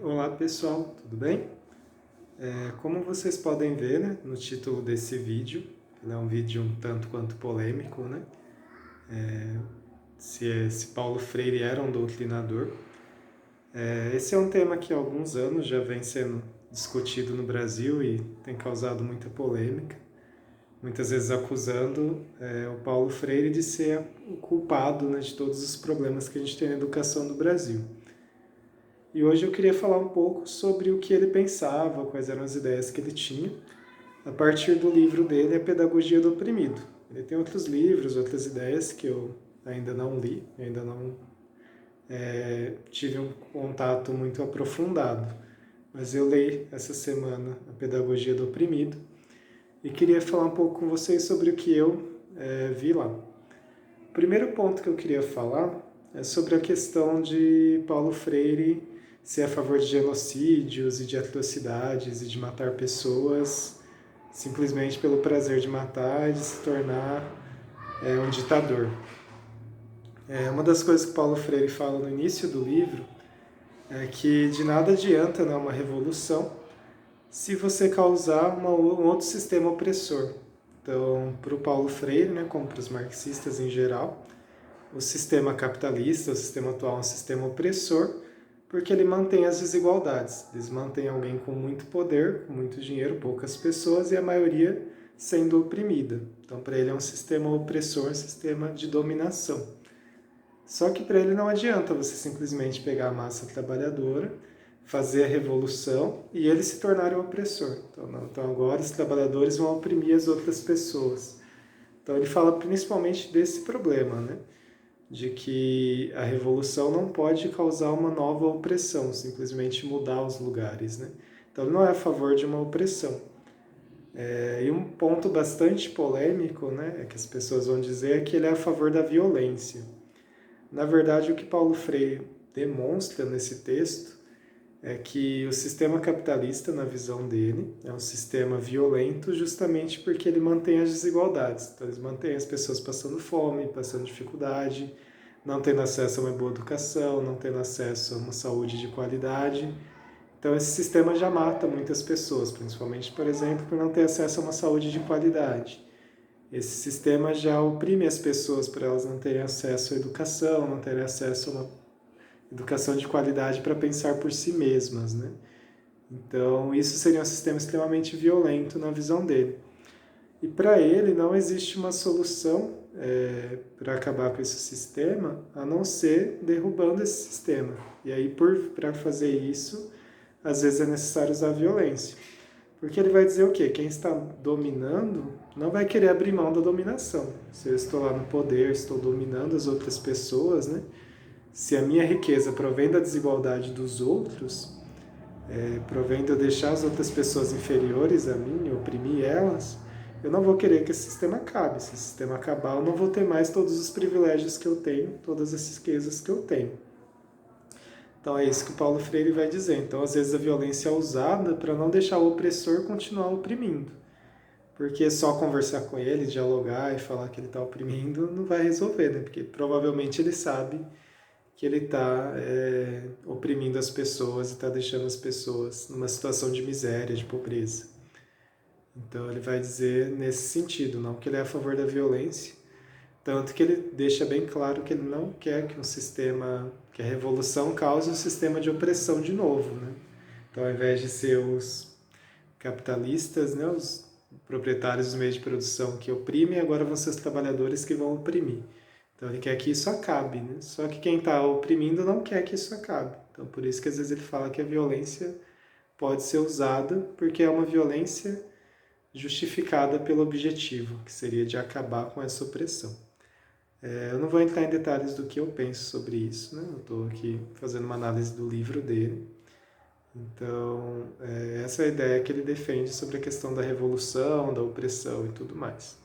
Olá pessoal, tudo bem? Como vocês podem ver, né, no título desse vídeo, ele é um vídeo um tanto quanto polêmico, né? Se Paulo Freire era um doutrinador. Esse é um tema que há alguns anos já vem sendo discutido no Brasil e tem causado muita polêmica, muitas vezes acusando o Paulo Freire de ser o culpado, né, de todos os problemas que a gente tem na educação do Brasil. E hoje eu queria falar um pouco sobre o que ele pensava, quais eram as ideias que ele tinha, a partir do livro dele, A Pedagogia do Oprimido. Ele tem outros livros, outras ideias que eu ainda não li, ainda não tive um contato muito aprofundado. Mas eu li essa semana A Pedagogia do Oprimido e queria falar um pouco com vocês sobre o que eu vi lá. O primeiro ponto que eu queria falar é sobre a questão de Paulo Freire ser a favor de genocídios e de atrocidades e de matar pessoas simplesmente pelo prazer de matar e de se tornar um ditador. Uma das coisas que Paulo Freire fala no início do livro é que de nada adianta, né, uma revolução se você causar um outro sistema opressor. Então, para o Paulo Freire, né, como para os marxistas em geral, o sistema capitalista, o sistema atual, é um sistema opressor, porque ele mantém as desigualdades. Eles mantêm alguém com muito poder, com muito dinheiro, poucas pessoas, e a maioria sendo oprimida. Então, para ele é um sistema opressor, um sistema de dominação. Só que para ele não adianta você simplesmente pegar a massa trabalhadora, fazer a revolução e eles se tornarem o opressor. Então agora os trabalhadores vão oprimir as outras pessoas. Então ele fala principalmente desse problema, né? De que a revolução não pode causar uma nova opressão, simplesmente mudar os lugares, né? Então ele não é a favor de uma opressão. E um ponto bastante polêmico, né, que as pessoas vão dizer, é que ele é a favor da violência. Na verdade, o que Paulo Freire demonstra nesse texto é que o sistema capitalista, na visão dele, é um sistema violento justamente porque ele mantém as desigualdades. Então, ele mantém as pessoas passando fome, passando dificuldade, não tendo acesso a uma boa educação, não tendo acesso a uma saúde de qualidade. Então, esse sistema já mata muitas pessoas, principalmente, por exemplo, por não ter acesso a uma saúde de qualidade. Esse sistema já oprime as pessoas por elas não terem acesso à educação, não terem acesso a uma educação de qualidade para pensar por si mesmas, né? Então, isso seria um sistema extremamente violento na visão dele. E para ele não existe uma solução para acabar com esse sistema, a não ser derrubando esse sistema. E aí, para fazer isso, às vezes é necessário usar violência. Porque ele vai dizer o quê? Quem está dominando não vai querer abrir mão da dominação. Se eu estou lá no poder, estou dominando as outras pessoas, né? Se a minha riqueza provém da desigualdade dos outros, provém de eu deixar as outras pessoas inferiores a mim, oprimir elas, eu não vou querer que esse sistema acabe. Se esse sistema acabar, eu não vou ter mais todos os privilégios que eu tenho, todas as riquezas que eu tenho. Então é isso que o Paulo Freire vai dizer. Então, às vezes, a violência é usada para não deixar o opressor continuar oprimindo. Porque só conversar com ele, dialogar e falar que ele está oprimindo não vai resolver, né? Porque provavelmente ele sabe que ele está oprimindo as pessoas e está deixando as pessoas numa situação de miséria, de pobreza. Então ele vai dizer nesse sentido, não que ele é a favor da violência, tanto que ele deixa bem claro que ele não quer que um sistema, que a revolução cause um sistema de opressão de novo, né? Então, ao invés de ser os capitalistas, né, os proprietários dos meios de produção que oprimem, agora vão ser os trabalhadores que vão oprimir. Então ele quer que isso acabe, né? Só que quem está oprimindo não quer que isso acabe. Então por isso que às vezes ele fala que a violência pode ser usada, porque é uma violência justificada pelo objetivo, que seria de acabar com essa opressão. Eu não vou entrar em detalhes do que eu penso sobre isso, né? Eu estou aqui fazendo uma análise do livro dele. Então, essa é a ideia que ele defende sobre a questão da revolução, da opressão e tudo mais.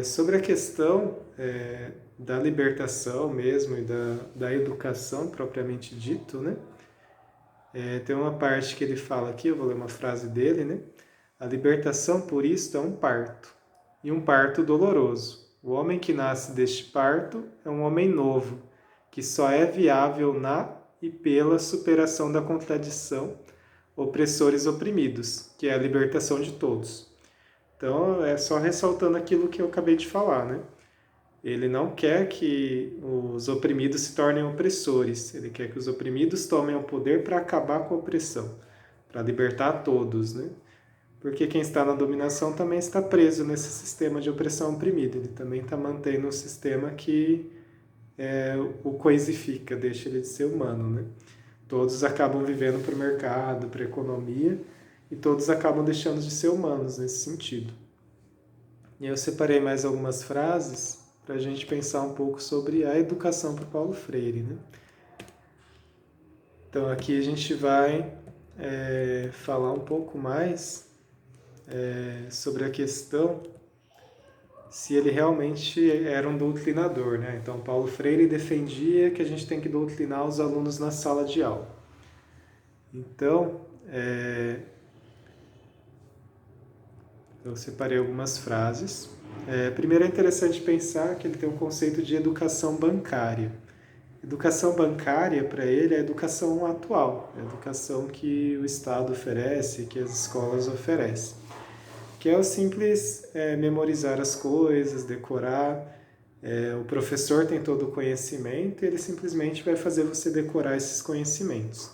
Sobre a questão da libertação mesmo e da educação propriamente dito, né? Tem uma parte que ele fala aqui, eu vou ler uma frase dele, né? A libertação, por isto, é um parto, e um parto doloroso. O homem que nasce deste parto é um homem novo, que só é viável na e pela superação da contradição opressores oprimidos, que é a libertação de todos. Então, é só ressaltando aquilo que eu acabei de falar, né? Ele não quer que os oprimidos se tornem opressores, ele quer que os oprimidos tomem o poder para acabar com a opressão, para libertar todos, né? Porque quem está na dominação também está preso nesse sistema de opressão oprimida, ele também está mantendo um sistema que o coisifica, deixa ele de ser humano, né? Todos acabam vivendo para o mercado, para a economia, e todos acabam deixando de ser humanos nesse sentido. E eu separei mais algumas frases para a gente pensar um pouco sobre a educação para Paulo Freire, né? Então aqui a gente vai falar um pouco mais sobre a questão se ele realmente era um doutrinador, né? Então Paulo Freire defendia que a gente tem que doutrinar os alunos na sala de aula. Então, eu separei algumas frases. Primeiro é interessante pensar que ele tem um conceito de educação bancária. Educação bancária, para ele, é a educação atual, a educação que o Estado oferece, que as escolas oferecem. Que é o simples memorizar as coisas, decorar. O professor tem todo o conhecimento e ele simplesmente vai fazer você decorar esses conhecimentos.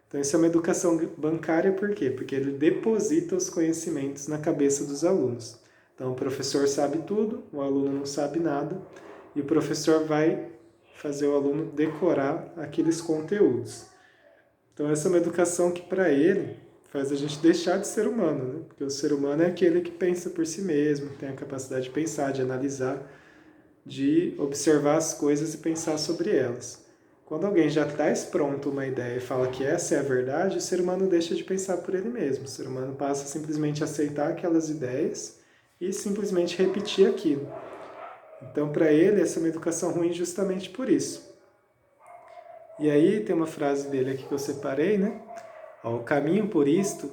Então, isso é uma educação bancária, por quê? Porque ele deposita os conhecimentos na cabeça dos alunos. Então, o professor sabe tudo, o aluno não sabe nada, e o professor vai fazer o aluno decorar aqueles conteúdos. Então, essa é uma educação que, para ele, faz a gente deixar de ser humano, né? Porque o ser humano é aquele que pensa por si mesmo, que tem a capacidade de pensar, de analisar, de observar as coisas e pensar sobre elas. Quando alguém já traz pronto uma ideia e fala que essa é a verdade, o ser humano deixa de pensar por ele mesmo. O ser humano passa a simplesmente aceitar aquelas ideias e simplesmente repetir aquilo. Então, para ele, essa é uma educação ruim justamente por isso. E aí tem uma frase dele aqui que eu separei, né? O caminho por isto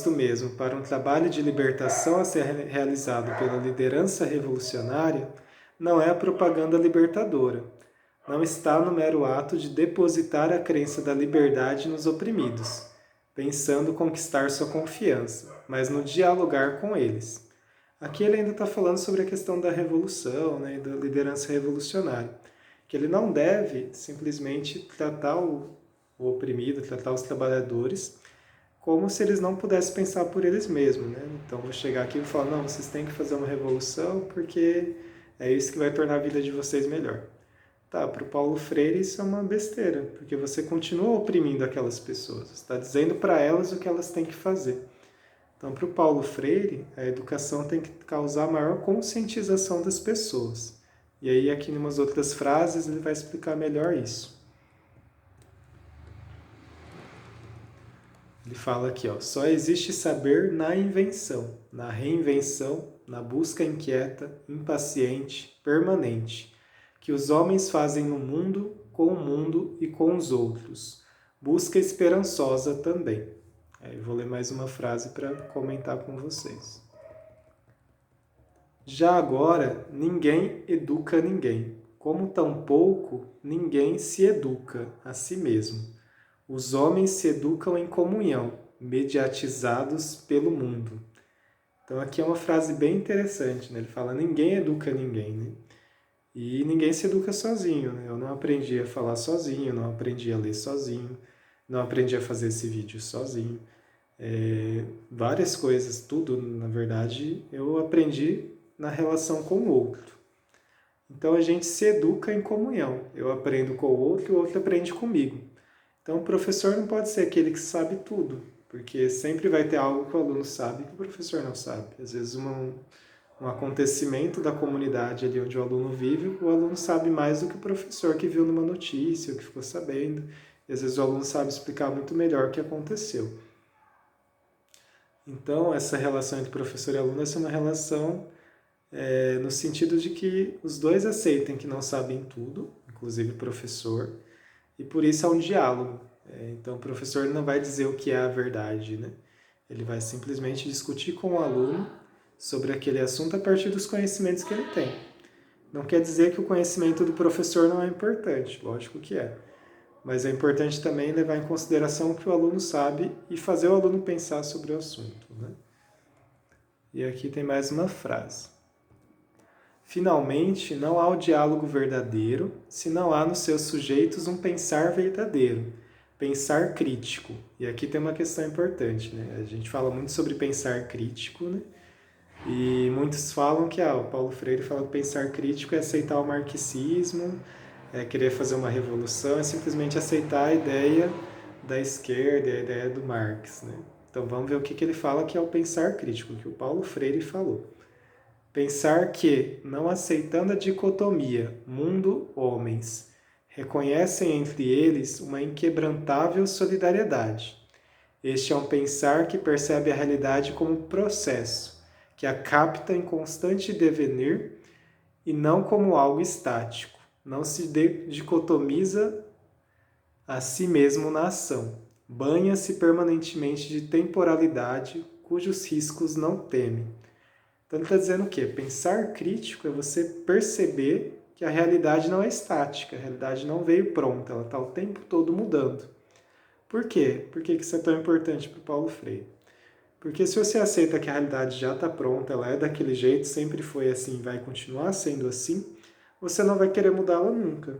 mesmo, para um trabalho de libertação a ser realizado pela liderança revolucionária, não é a propaganda libertadora. Não está no mero ato de depositar a crença da liberdade nos oprimidos, pensando conquistar sua confiança, mas no dialogar com eles. Aqui ele ainda está falando sobre a questão da revolução, né, da liderança revolucionária, que ele não deve simplesmente tratar o oprimido, tratar os trabalhadores, como se eles não pudessem pensar por eles mesmos, né? Então, vou chegar aqui e falar, não, vocês têm que fazer uma revolução porque é isso que vai tornar a vida de vocês melhor. Tá, para o Paulo Freire isso é uma besteira, porque você continua oprimindo aquelas pessoas, você está dizendo para elas o que elas têm que fazer. Então, para o Paulo Freire, a educação tem que causar maior conscientização das pessoas. E aí, aqui em umas outras frases, ele vai explicar melhor isso. Ele fala aqui, ó, só existe saber na invenção, na reinvenção, na busca inquieta, impaciente, permanente, que os homens fazem no mundo, com o mundo e com os outros. Busca esperançosa também. Aí vou ler mais uma frase para comentar com vocês. Já agora, ninguém educa ninguém, como tampouco ninguém se educa a si mesmo. Os homens se educam em comunhão, mediatizados pelo mundo. Então aqui é uma frase bem interessante, né? Ele fala, ninguém educa ninguém, né? E ninguém se educa sozinho, né? Eu não aprendi a falar sozinho, não aprendi a ler sozinho, não aprendi a fazer esse vídeo sozinho. Várias coisas, tudo, na verdade, eu aprendi na relação com o outro. Então a gente se educa em comunhão. Eu aprendo com o outro aprende comigo. Então o professor não pode ser aquele que sabe tudo, porque sempre vai ter algo que o aluno sabe que o professor não sabe. Às vezes um acontecimento da comunidade ali onde o aluno vive, o aluno sabe mais do que o professor que viu numa notícia, ou que ficou sabendo. E às vezes o aluno sabe explicar muito melhor o que aconteceu. Então, essa relação entre professor e aluno é uma relação no sentido de que os dois aceitem que não sabem tudo, inclusive o professor, e por isso há um diálogo. Então, o professor não vai dizer o que é a verdade, né? Ele vai simplesmente discutir com o aluno sobre aquele assunto a partir dos conhecimentos que ele tem. Não quer dizer que o conhecimento do professor não é importante, lógico que é. mas é importante também levar em consideração o que o aluno sabe e fazer o aluno pensar sobre o assunto, né? E aqui tem mais uma frase. Finalmente, não há o diálogo verdadeiro se não há nos seus sujeitos um pensar verdadeiro, pensar crítico. E aqui tem uma questão importante, né? A gente fala muito sobre pensar crítico, né? E muitos falam que o Paulo Freire fala que pensar crítico é aceitar o marxismo, é querer fazer uma revolução, é simplesmente aceitar a ideia da esquerda, a ideia do Marx, né? Então vamos ver o que ele fala que é o pensar crítico, que o Paulo Freire falou. Pensar que, não aceitando a dicotomia mundo-homens, reconhecem entre eles uma inquebrantável solidariedade. Este é um pensar que percebe a realidade como processo, que a capta em constante devenir e não como algo estático. Não se dicotomiza a si mesmo na ação. Banha-se permanentemente de temporalidade, cujos riscos não teme. Então ele está dizendo o quê? Pensar crítico é você perceber que a realidade não é estática, a realidade não veio pronta, ela está o tempo todo mudando. Por quê? Por que isso é tão importante para o Paulo Freire? Porque se você aceita que a realidade já está pronta, ela é daquele jeito, sempre foi assim, vai continuar sendo assim, você não vai querer mudá-la nunca.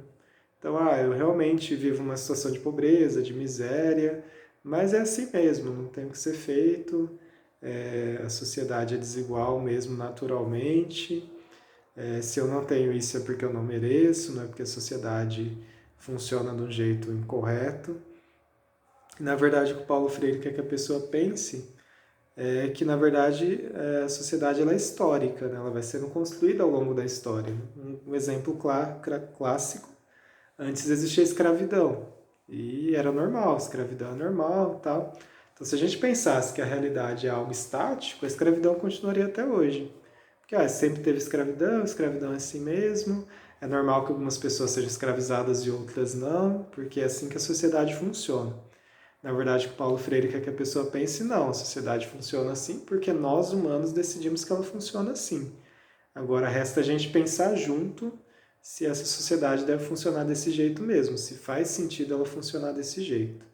Então, eu realmente vivo uma situação de pobreza, de miséria, mas é assim mesmo, não tem o que ser feito, a sociedade é desigual mesmo naturalmente, se eu não tenho isso é porque eu não mereço, não é porque a sociedade funciona de um jeito incorreto. Na verdade, o que o Paulo Freire quer que a pessoa pense é que, na verdade, a sociedade ela é histórica, né? Ela vai sendo construída ao longo da história. Um exemplo clássico, antes existia a escravidão, e era normal, a escravidão é normal e tal. Então, se a gente pensasse que a realidade é algo estático, a escravidão continuaria até hoje. Porque sempre teve escravidão, escravidão é assim mesmo, é normal que algumas pessoas sejam escravizadas e outras não, porque é assim que a sociedade funciona. Na verdade, o que Paulo Freire quer que a pessoa pense, não, a sociedade funciona assim porque nós humanos decidimos que ela funciona assim. Agora, resta a gente pensar junto se essa sociedade deve funcionar desse jeito mesmo, se faz sentido ela funcionar desse jeito.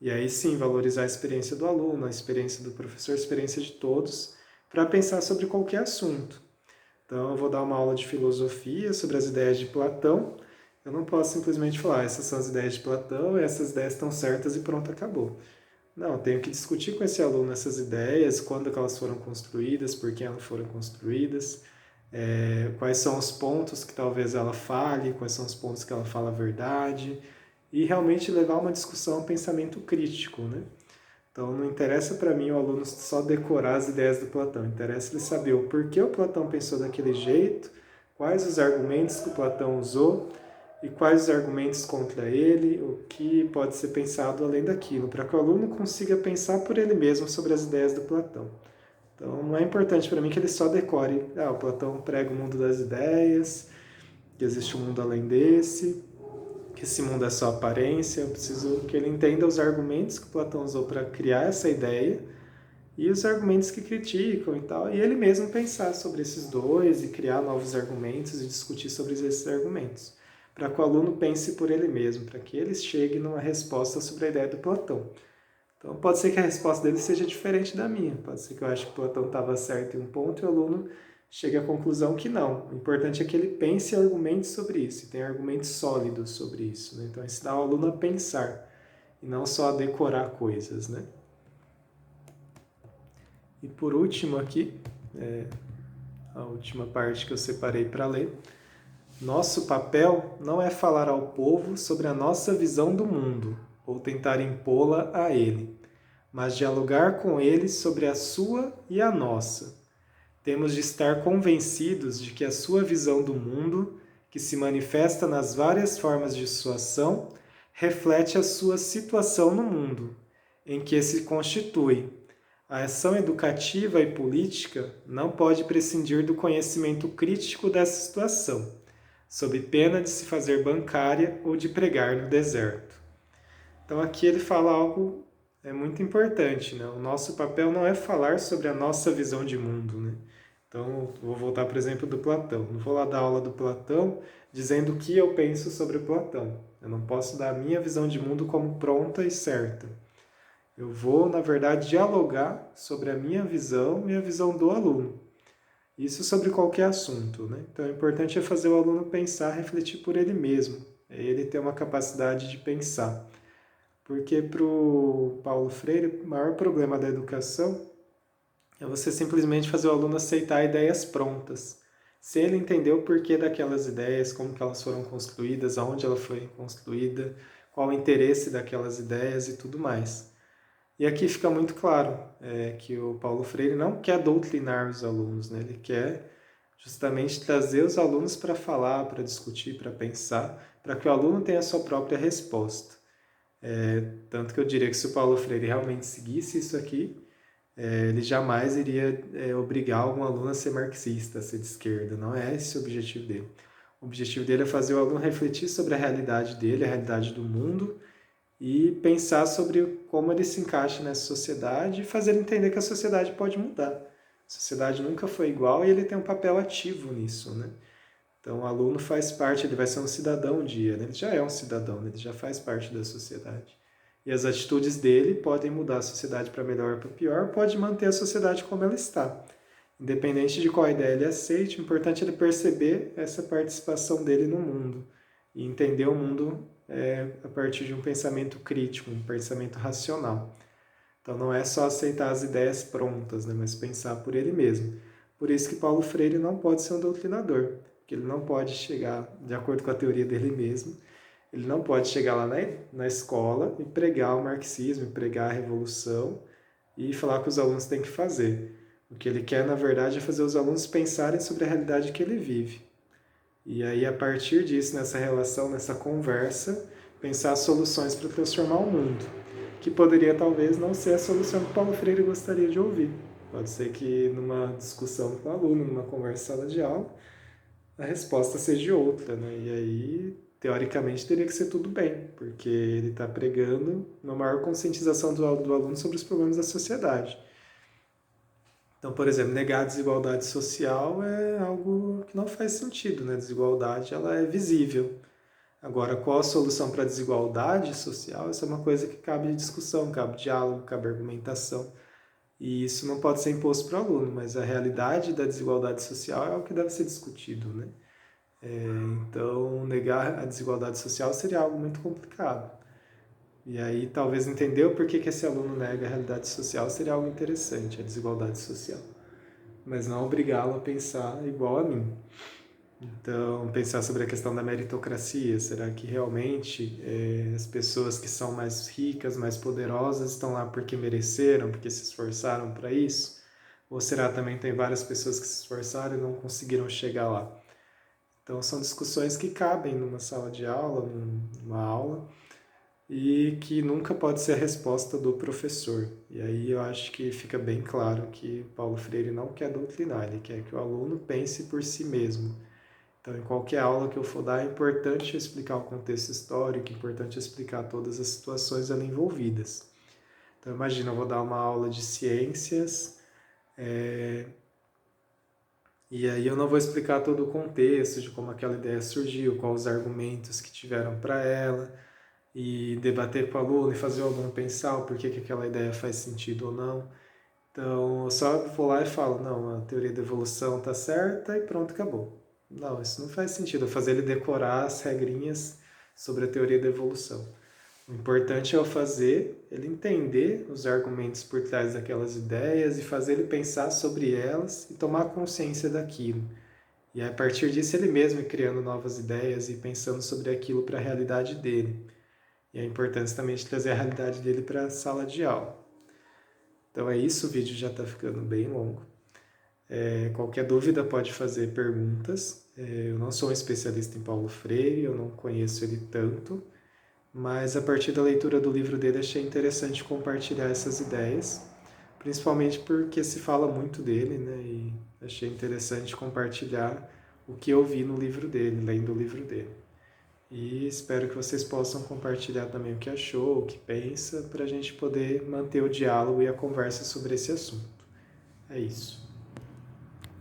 E aí sim, valorizar a experiência do aluno, a experiência do professor, a experiência de todos, para pensar sobre qualquer assunto. Então, eu vou dar uma aula de filosofia sobre as ideias de Platão. Eu não posso simplesmente falar, essas são as ideias de Platão, essas ideias estão certas e pronto, acabou. Não, eu tenho que discutir com esse aluno essas ideias, quando que elas foram construídas, por que elas foram construídas, quais são os pontos que talvez ela fale, quais são os pontos que ela fala a verdade, e realmente levar uma discussão, um pensamento crítico, né? Então não interessa para mim o aluno só decorar as ideias do Platão, interessa ele saber o porquê o Platão pensou daquele jeito, quais os argumentos que o Platão usou e quais os argumentos contra ele, o que pode ser pensado além daquilo, para que o aluno consiga pensar por ele mesmo sobre as ideias do Platão. Então não é importante para mim que ele só decore, o Platão prega o mundo das ideias, que existe um mundo além desse, que esse mundo é só aparência, eu preciso que ele entenda os argumentos que Platão usou para criar essa ideia e os argumentos que criticam e tal, e ele mesmo pensar sobre esses dois e criar novos argumentos e discutir sobre esses argumentos, para que o aluno pense por ele mesmo, para que ele chegue numa resposta sobre a ideia do Platão. Então pode ser que a resposta dele seja diferente da minha, pode ser que eu acho que Platão estava certo em um ponto e o aluno chegue à conclusão que não. O importante é que ele pense e argumente sobre isso, e tenha argumentos sólidos sobre isso, né? Então ensinar o aluno a pensar, e não só a decorar coisas, né? E por último aqui, a última parte que eu separei para ler. Nosso papel não é falar ao povo sobre a nossa visão do mundo, ou tentar impô-la a ele, mas dialogar com ele sobre a sua e a nossa. Temos de estar convencidos de que a sua visão do mundo, que se manifesta nas várias formas de sua ação, reflete a sua situação no mundo, em que se constitui. A ação educativa e política não pode prescindir do conhecimento crítico dessa situação, sob pena de se fazer bancária ou de pregar no deserto. Então aqui ele fala algo muito importante, né? O nosso papel não é falar sobre a nossa visão de mundo, né? Então, vou voltar, por exemplo, do Platão. Não vou lá dar aula do Platão dizendo o que eu penso sobre o Platão. Eu não posso dar a minha visão de mundo como pronta e certa. Eu vou, na verdade, dialogar sobre a minha visão e a visão do aluno. Isso sobre qualquer assunto, né? Então, o importante é fazer o aluno pensar, refletir por ele mesmo. É ele ter uma capacidade de pensar. Porque para o Paulo Freire, o maior problema da educação é você simplesmente fazer o aluno aceitar ideias prontas. Se ele entender o porquê daquelas ideias, como que elas foram construídas, aonde ela foi construída, qual o interesse daquelas ideias e tudo mais. E aqui fica muito claro que o Paulo Freire não quer doutrinar os alunos, né? Ele quer justamente trazer os alunos para falar, para discutir, para pensar, para que o aluno tenha a sua própria resposta. Tanto que eu diria que se o Paulo Freire realmente seguisse isso aqui, ele jamais iria obrigar algum aluno a ser marxista, a ser de esquerda. Não é esse o objetivo dele. O objetivo dele é fazer o aluno refletir sobre a realidade dele, a realidade do mundo, e pensar sobre como ele se encaixa nessa sociedade e fazer ele entender que a sociedade pode mudar. A sociedade nunca foi igual e ele tem um papel ativo nisso, né? Então, o aluno faz parte, ele vai ser um cidadão um dia, né? Ele já é um cidadão, né? Ele já faz parte da sociedade. E as atitudes dele podem mudar a sociedade para melhor ou para pior, pode manter a sociedade como ela está. Independente de qual ideia ele aceite, o importante é ele perceber essa participação dele no mundo e entender o mundo a partir de um pensamento crítico, um pensamento racional. Então não é só aceitar as ideias prontas, né, mas pensar por ele mesmo. Por isso que Paulo Freire não pode ser um doutrinador, porque ele não pode chegar, de acordo com a teoria dele mesmo, ele não pode chegar lá na escola e pregar o marxismo, e pregar a revolução e falar que os alunos têm que fazer. O que ele quer, na verdade, é fazer os alunos pensarem sobre a realidade que ele vive. E aí, a partir disso, nessa relação, nessa conversa, pensar soluções para transformar o mundo, que poderia talvez não ser a solução que Paulo Freire gostaria de ouvir. Pode ser que numa discussão com o aluno, numa conversa em sala de aula, a resposta seja outra, né? E aí, teoricamente, teria que ser tudo bem, porque ele está pregando uma maior conscientização do aluno sobre os problemas da sociedade. Então, por exemplo, negar a desigualdade social é algo que não faz sentido, né? A desigualdade, ela é visível. Agora, qual a solução para a desigualdade social? Essa é uma coisa que cabe discussão, cabe diálogo, cabe argumentação. E isso não pode ser imposto para o aluno, mas a realidade da desigualdade social é o que deve ser discutido, né? Então, negar a desigualdade social seria algo muito complicado. E aí, talvez entender o porquê que esse aluno nega a realidade social seria algo interessante, a desigualdade social. Mas não obrigá-lo a pensar igual a mim. Então, pensar sobre a questão da meritocracia. Será que realmente as pessoas que são mais ricas, mais poderosas, estão lá porque mereceram, porque se esforçaram para isso? Ou será também tem várias pessoas que se esforçaram e não conseguiram chegar lá? Então, são discussões que cabem numa sala de aula, numa aula, e que nunca pode ser a resposta do professor. E aí eu acho que fica bem claro que Paulo Freire não quer doutrinar, ele quer que o aluno pense por si mesmo. Então, em qualquer aula que eu for dar, é importante explicar o contexto histórico, é importante explicar todas as situações ali envolvidas. Então, imagina, eu vou dar uma aula de ciências, e aí eu não vou explicar todo o contexto de como aquela ideia surgiu, quais os argumentos que tiveram para ela, e debater com o aluno e fazer o aluno pensar o porquê que aquela ideia faz sentido ou não. Então, eu só vou lá e falo, não, a teoria da evolução está certa e pronto, acabou. Não, isso não faz sentido, eu fazer ele decorar as regrinhas sobre a teoria da evolução. O importante é eu fazer ele entender os argumentos por trás daquelas ideias e fazer ele pensar sobre elas e tomar consciência daquilo. E a partir disso ele mesmo ir criando novas ideias e pensando sobre aquilo para a realidade dele. E a importância também de trazer a realidade dele para a sala de aula. Então é isso, o vídeo já está ficando bem longo. Qualquer dúvida pode fazer perguntas. Eu não sou um especialista em Paulo Freire, eu não conheço ele tanto, mas a partir da leitura do livro dele achei interessante compartilhar essas ideias, principalmente porque se fala muito dele, né? E achei interessante compartilhar o que eu vi no livro dele, lendo o livro dele. E espero que vocês possam compartilhar também o que achou, o que pensa, para a gente poder manter o diálogo e a conversa sobre esse assunto. É isso.